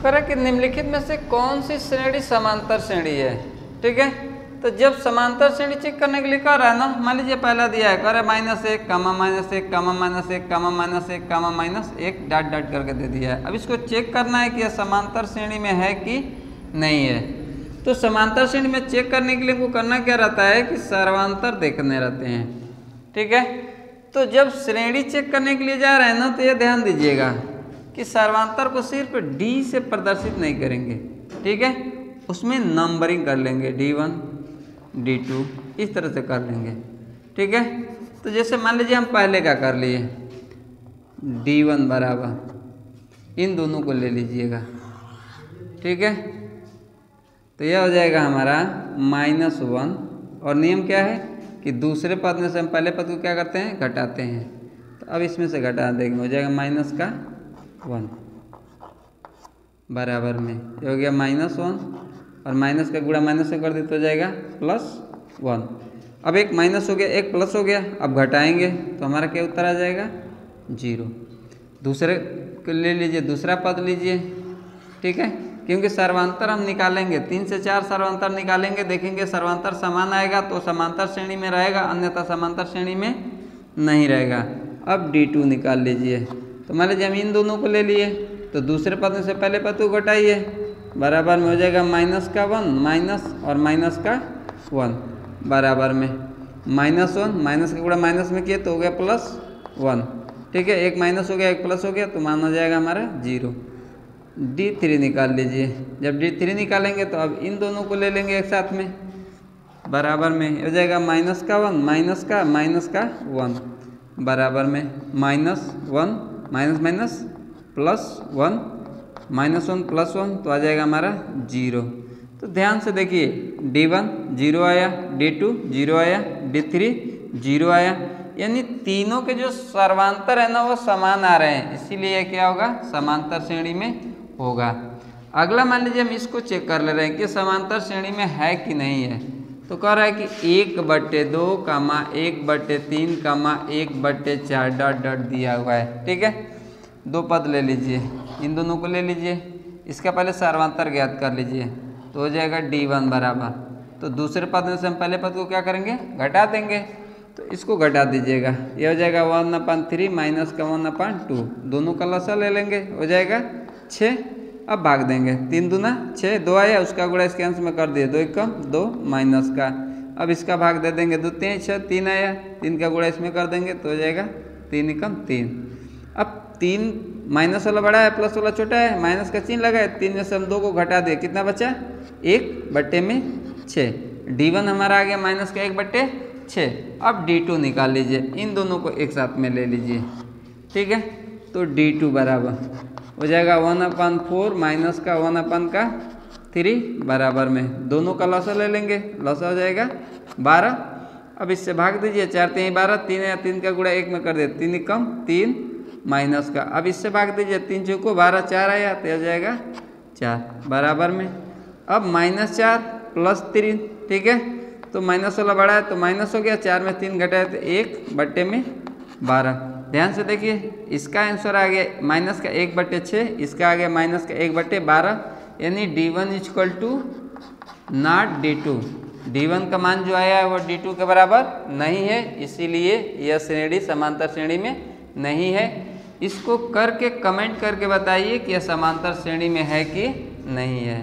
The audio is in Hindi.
कह कि निम्नलिखित में से कौन सी श्रेणी समांतर श्रेणी है। ठीक है, तो जब समांतर श्रेणी चेक करने के लिए कह रहा है ना, मान लीजिए पहला दिया है, कह रहा है -1, -1, -1, -1, -1 डॉट डॉट करके दे दिया है। अब इसको चेक करना है कि यह समांतर श्रेणी में है कि नहीं है। तो समांतर श्रेणी में चेक करने के लिए वो करना क्या रहता है कि सर्वांतर देखने रहते हैं। ठीक है, तो जब श्रेणी चेक करने के लिए जा रहे हैं ना, तो ये ध्यान दीजिएगा कि सर्वांतर को सिर्फ D से प्रदर्शित नहीं करेंगे। ठीक है, उसमें नंबरिंग कर लेंगे, D1 D2 इस तरह से कर लेंगे। ठीक है, तो जैसे मान लीजिए हम पहले का कर लिए, D1 बराबर इन दोनों को ले लीजिएगा। ठीक है, तो यह हो जाएगा हमारा -1, और नियम क्या है कि दूसरे पद में से हम पहले पद को क्या करते हैं, घटाते हैं। तो अब इसमें से घटा देंगे, हो जाएगा -1 बराबर में, ये हो गया -1, और माइनस का गुणा माइनस से कर दे तो हो जाएगा +1। अब एक माइनस हो गया, एक प्लस हो गया, अब घटाएंगे तो हमारा क्या उत्तर आ जाएगा 0। दूसरे को ले लीजिए, दूसरा पद लीजिए। ठीक है, क्योंकि सर्वांतर हम निकालेंगे, 3 से 4 सर्वांतर निकालेंगे, देखेंगे सर्वांतर समान आएगा तो समांतर श्रेणी में रहेगा, अन्यथा समांतर श्रेणी में नहीं रहेगा। अब D2 निकाल लीजिए, तो मान लीजिए हम इन दोनों को ले लिए, तो दूसरे पद में से पहले पद को घटाइए, बराबर में हो जाएगा -1 माइनस और -1 बराबर में -1, माइनस का गुणा माइनस में किए तो हो गया +1। ठीक है, एक माइनस हो गया, एक प्लस हो गया, तो मान हो जाएगा हमारा 0। D3 निकाल लीजिए, जब D3 निकालेंगे तो अब इन दोनों को ले लेंगे एक साथ में, बराबर में हो जाएगा -1 माइनस का 1 बराबर में -1 माइनस माइनस +1 -1 +1, तो आ जाएगा हमारा 0। तो ध्यान से देखिए, D1 0 आया, D2 0 आया, D3 0 आया, यानी तीनों के जो सर्वांतर है ना वो समान आ रहे हैं, इसीलिए क्या होगा, समांतर श्रेणी में होगा। अगला मान लीजिए हम इसको चेक कर ले रहे हैं कि समांतर श्रेणी में है कि नहीं है। तो कह रहा है कि 1/2, 1/3, 1/4 डॉट डॉट दिया हुआ है। ठीक है, दो पद ले लीजिए, इन दोनों को ले लीजिए, इसका पहले सर्वांतर ज्ञात कर लीजिए, तो हो जाएगा D1 बराबर, तो दूसरे पद में से हम पहले पद को क्या करेंगे, घटा देंगे, तो इसको घटा दीजिएगा, ये हो जाएगा 1/3 माइनस का 1/2, दोनों का लसा ले लेंगे, हो जाएगा 6। अब भाग देंगे, 3 दूना 6, 2 आया, उसका गुणा इसके अंश में कर दिए, 2 1 2 माइनस का, अब इसका भाग दे देंगे, 2 3 6, 3 आया, 3 का गुणा इसमें कर देंगे तो हो जाएगा 3 1 3। अब 3 माइनस वाला बड़ा है, प्लस वाला छोटा है, माइनस का चिन्ह लगा है, 3 में से हम 2 को घटा दिए, कितना बचा 1/6। D1 हमारा आ गया माइनस का 1/6। अब D2 निकाल लीजिए, इन दोनों को एक साथ में ले लीजिए। ठीक है, तो D2 बराबर हो जाएगा 1/4 माइनस का 1/3 बराबर में, दोनों का लसा ले लेंगे, लसा हो जाएगा 12। अब इससे भाग दीजिए, 4 3 12, 3 या 3 का गुणा 1 में कर दिए, 3 1 3 माइनस का, अब इससे भाग दीजिए, 3 चौको 12, 4 आया तो हो जाएगा 4 बराबर में। अब -4 +3। ठीक है, तो माइनस वाला बड़ा है तो माइनस हो गया, 4 में 3 घटाए तो 1/12। ध्यान से देखिए, इसका आंसर आ गया माइनस का 1/6, इसका आ गया माइनस का 1/12, यानी D1 = नॉट D2। D1 का मान जो आया है वो D2 के बराबर नहीं है, इसीलिए यह श्रेणी समांतर श्रेणी में नहीं है। इसको करके कमेंट करके बताइए कि यह समांतर श्रेणी में है कि नहीं है।